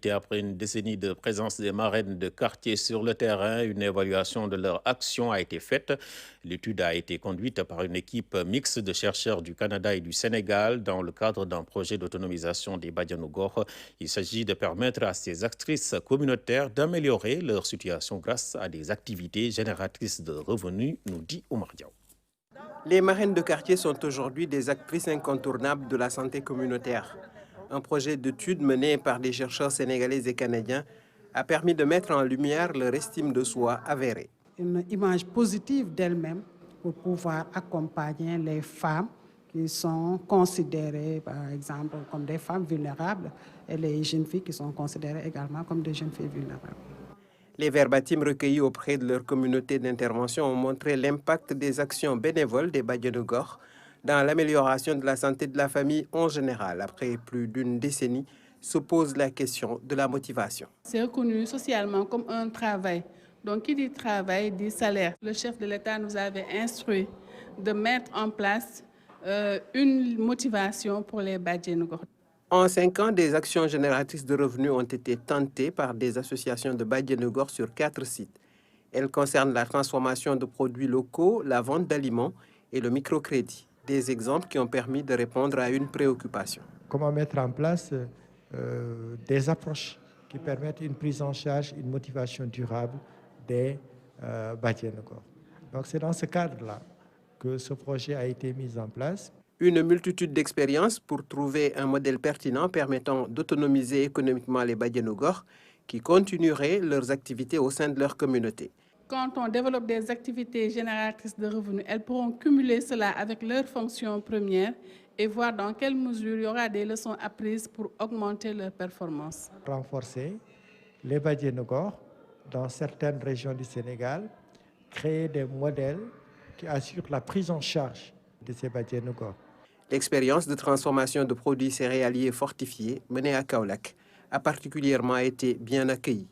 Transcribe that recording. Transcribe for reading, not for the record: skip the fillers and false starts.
Et après une décennie de présence des marraines de quartier sur le terrain, une évaluation de leur action a été faite. L'étude a été conduite par une équipe mixte de chercheurs du Canada et du Sénégal dans le cadre d'un projet d'autonomisation des Badianougor. Il s'agit de permettre à ces actrices communautaires d'améliorer leur situation grâce à des activités génératrices de revenus, nous dit Oumar Diaw. Les marraines de quartier sont aujourd'hui des actrices incontournables de la santé communautaire. Un projet d'étude mené par des chercheurs sénégalais et canadiens a permis de mettre en lumière leur estime de soi avérée. Une image positive d'elles-mêmes pour pouvoir accompagner les femmes qui sont considérées, par exemple, comme des femmes vulnérables et les jeunes filles qui sont considérées également comme des jeunes filles vulnérables. Les verbatims recueillis auprès de leur communauté d'intervention ont montré l'impact des actions bénévoles des Badianougor dans l'amélioration de la santé de la famille en général. Après plus d'une décennie, se pose la question de la motivation. C'est reconnu socialement comme un travail. Donc, qui dit travail dit salaire. Le chef de l'État nous avait instruit de mettre en place une motivation pour les Badianougor. En 5 ans, des actions génératrices de revenus ont été tentées par des associations de Badianougor sur 4 sites. Elles concernent la transformation de produits locaux, la vente d'aliments et le microcrédit. Des exemples qui ont permis de répondre à une préoccupation. Comment mettre en place des approches qui permettent une prise en charge, une motivation durable des Badianougor. Donc c'est dans ce cadre-là que ce projet a été mis en place. Une multitude d'expériences pour trouver un modèle pertinent permettant d'autonomiser économiquement les Badianougor qui continueraient leurs activités au sein de leur communauté. Quand on développe des activités génératrices de revenus, elles pourront cumuler cela avec leurs fonctions premières et voir dans quelle mesure il y aura des leçons apprises pour augmenter leur performance. Renforcer les Badianougor dans certaines régions du Sénégal, créer des modèles qui assurent la prise en charge de ces Badianougor. L'expérience de transformation de produits céréaliers fortifiés menée à Kaolack a particulièrement été bien accueillie.